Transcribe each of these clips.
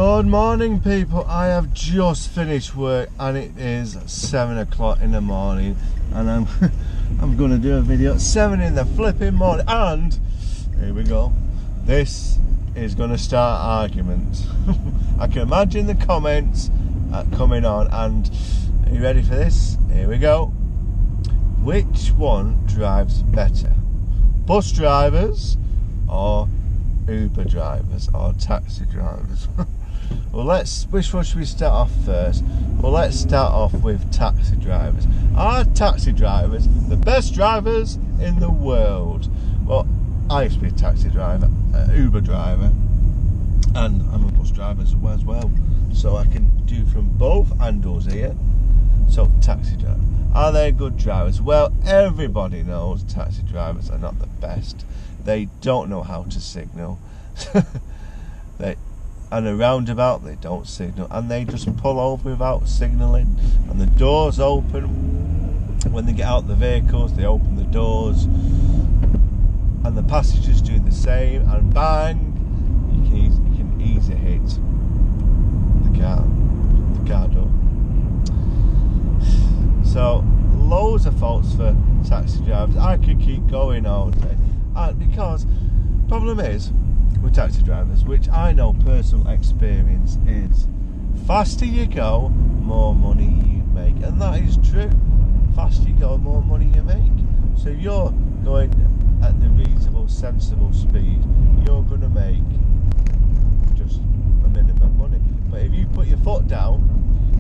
Good morning, people. I have just finished work and it is 7 o'clock in the morning, and I'm going to do a video at 7 in the flipping morning, and here we go. This is going to start arguments. I can imagine the comments coming on, and are you ready for this? Here we go. Which one drives better? Bus drivers or Uber drivers or taxi drivers? Well, which one should we start off first? Well, let's start off with taxi drivers. Are taxi drivers the best drivers in the world? Well, I used to be a taxi driver, Uber driver, and I'm a bus driver as well, so I can do from both angles here. So, taxi driver, are they good drivers? Well, everybody knows taxi drivers are not the best. They don't know how to signal. And a roundabout, they don't signal, and they just pull over without signalling, and the doors open. When they get out the vehicles, they open the doors, and the passengers do the same, and bang, you can easily hit the car door. So loads of faults for taxi drivers. I could keep going all day, because problem is with taxi drivers, which I know personal experience, is faster you go, more money you make, and that is true. Faster you go, more money you make. So if you're going at the reasonable, sensible speed, you're going to make just a minimum money. But if you put your foot down,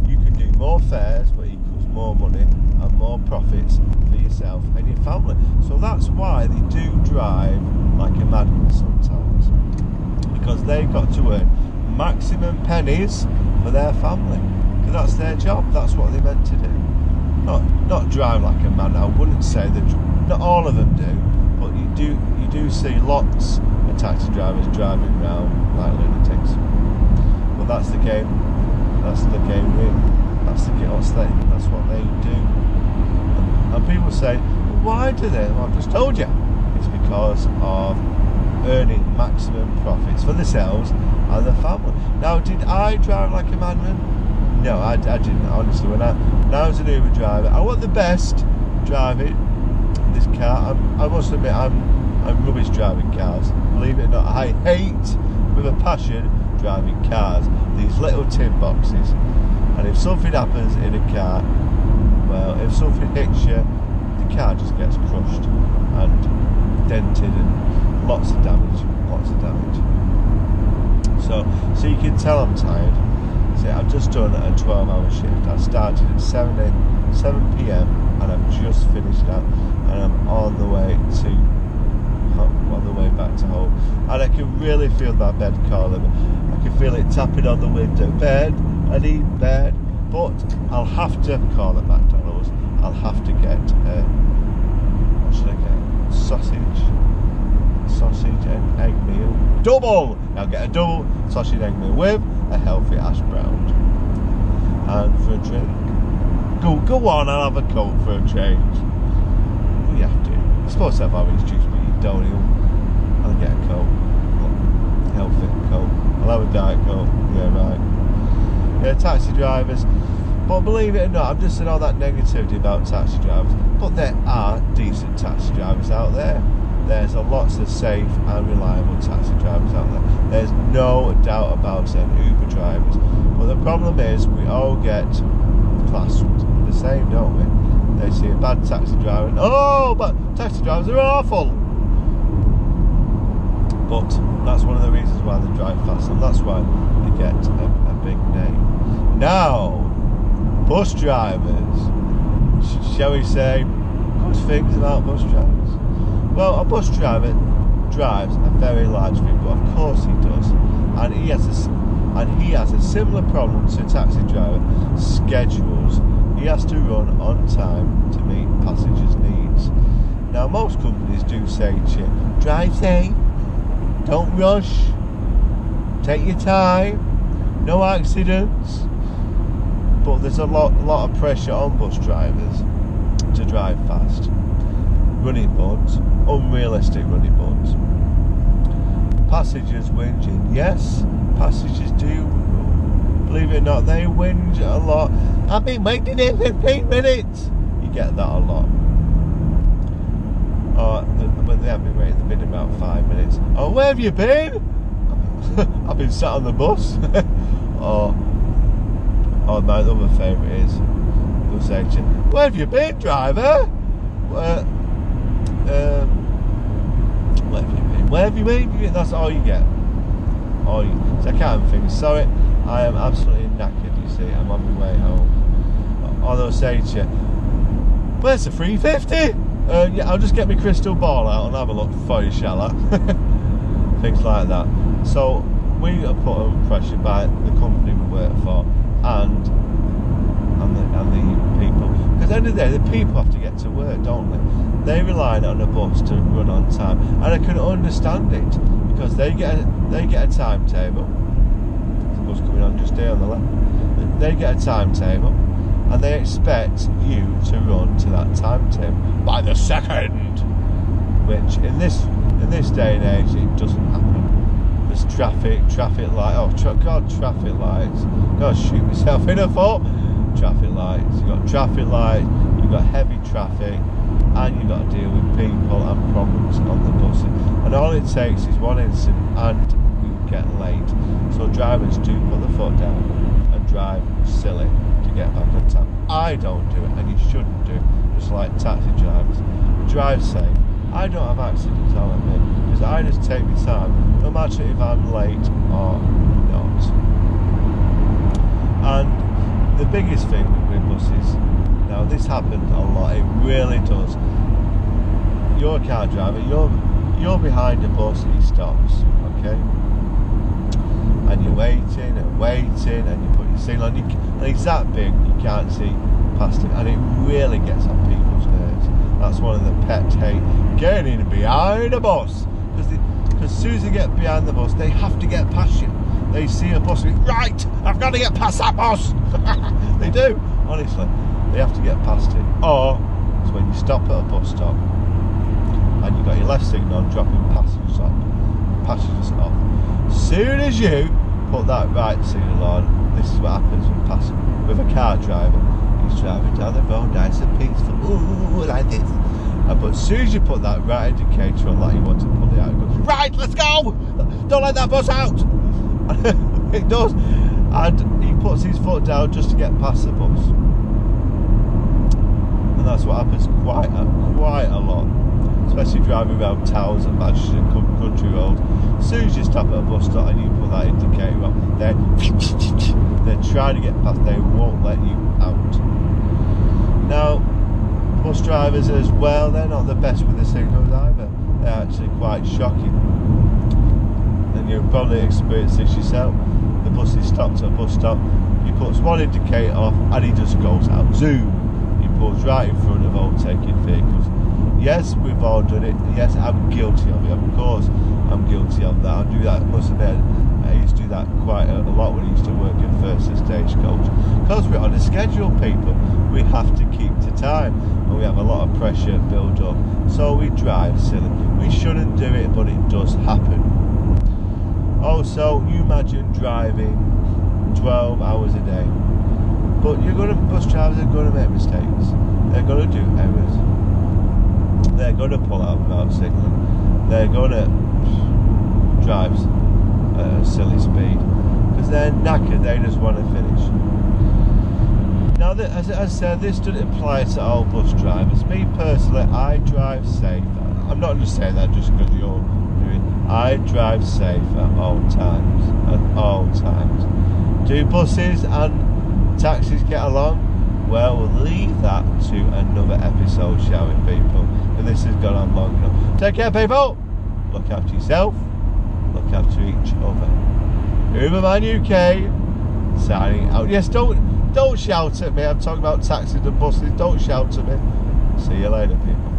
you can do more fares, which equals more money and more profits for yourself and your family. So that's why they do drive like a madman sometimes, because they've got to earn maximum pennies for their family, because that's their job. That's what they're meant to do. Not drive like a man. I wouldn't say that not all of them do, but you do see lots of taxi drivers driving around like lunatics. Well, that's the game. That's the game. That's what they do. And people say, well, why do they? Well, I've just told you. It's because of earning maximum profits for themselves and the family. Now, did I drive like a madman? No, I didn't. Honestly, when I was an Uber driver, I want the best driving this car. I must admit, I'm rubbish driving cars. Believe it or not, I hate with a passion driving cars. These little tin boxes, and if something happens in a car, well, if something hits you, the car just gets crushed and dented and lots of damage. So you can tell I'm tired. See, I've just done a 12-hour shift. I started at 7 p.m. and I've just finished that, and I'm on the way back to home. And I can really feel my bed calling me. I can feel it tapping on the window. Bed, I need bed. But I'll have to call at McDonald's. I'll have to get what should I get? Sausage and egg meal. Double! I'll get a double sausage and egg meal with a healthy hash brown. And for a drink, go on, I'll have a Coke for a change. Well, you have to. You're supposed to have orange juice, but you don't. I'll get a Coke. Healthy Coke. I'll have a Diet Coke. Yeah, right. Yeah, taxi drivers. But believe it or not, I'm just saying all that negativity about taxi drivers, but there are decent taxi drivers out there. There's lots of safe and reliable taxi drivers out there. There's no doubt about it, and Uber drivers. But the problem is, we all get classed the same, don't we? They see a bad taxi driver, and, oh, but taxi drivers are awful. But that's one of the reasons why they drive fast, and that's why they get a big name. Now, bus drivers. Shall we say good things about bus drivers? Well, a bus driver drives a very large vehicle, of course he does, and he has a similar problem to a taxi driver. Schedules. He has to run on time to meet passengers' needs. Now, most companies do say to you, drive safe, don't rush, take your time, no accidents. But there's a lot of pressure on bus drivers to drive fast. Running buns, unrealistic running buns. Passengers whinging. Yes, passengers do believe it or not, they whinge a lot. I've been waiting here 15 minutes. You get that a lot. Or when they have been waiting, they've been about 5 minutes. Oh, where have you been? I've been sat on the bus. or my other favourite is, they'll say to you, where have you been, driver? Where have you been? That's all you get. So I can't think. Sorry, I am absolutely knackered, you see. I'm on my way home. Or they'll say to you, where's the 350? Yeah, I'll just get my crystal ball out and have a look for you, shall I? Things like that. So we are put under pressure by the company we work for and the people. Because at the end of the day, the people have to get to work, don't they? They rely on a bus to run on time, and I can understand it because they get a timetable. The bus coming on just there on the left. They get a timetable, and they expect you to run to that timetable by the second. Which in this day and age, it doesn't happen. There's traffic light. Oh God, traffic lights. Gotta shoot myself in the foot. Traffic lights. You've got traffic lights. You've got heavy traffic. And you've got to deal with people and problems on the buses. And all it takes is one incident and you get late. So drivers do put the foot down and drive silly to get back on time. I don't do it, and you shouldn't do it. Just like taxi drivers. Drive safe. I don't have accidents on me because I just take my time, no matter if I'm late or not. And the biggest thing with buses, now this happens a lot, it really does. You're a car driver, you're behind a bus, he stops, okay? And you're waiting and you put your signal on, and he's that big you can't see past him, and it really gets on people's nerves. That's one of the pet hate, getting behind a bus. Because as soon as they get behind the bus, they have to get past you. They see a bus and go, right, I've got to get past that bus. They do, honestly. They have to get past it. Or it's when you stop at a bus stop and you've got your left signal on, dropping passengers off. As soon as you put that right signal on, this is what happens with a car driver. He's driving down the road, nice and peaceful, ooh, like this. But as soon as you put that right indicator on, like you want to pull it out, it goes, right, let's go! Don't let that bus out! It does. And he puts his foot down just to get past the bus. And that's what happens quite a lot. Especially driving around towns and Manchester and country roads. As soon as you stop at a bus stop and you put that indicator on, they're trying to get past, they won't let you out. Now, bus drivers as well, they're not the best with the signals either. They're actually quite shocking. And you've probably experienced this yourself. The bus is stopped at a bus stop, he puts one indicator off and he just goes out. Zoom! He pulls right in front of overtaking vehicles. Yes, we've all done it. Yes, I'm guilty of it. Of course, I'm guilty of that. I do that, must admit, I used to do that quite a lot when I used to work at First and Stagecoach. Because we're on a schedule, people, we have to keep to time. And we have a lot of pressure build up. So we drive silly. We shouldn't do it, but it does happen. Also, you imagine driving 12 hours a day. But bus drivers are going to make mistakes. They're going to do errors. They're going to pull out without signalling. They're going to drive at a silly speed because they're knackered. They just want to finish. Now, as I said, this doesn't apply to all bus drivers. Me personally, I drive safe. I'm not just saying that just because you're doing. I drive safe at all times. At all times. Do buses and taxis get along? Well, we'll leave that to another episode, shall we, people? And this has gone on long enough. Take care, people. Look after yourself. Look after each other. Uberman UK signing out. Yes, don't shout at me. I'm talking about taxis and buses. Don't shout at me. See you later, people.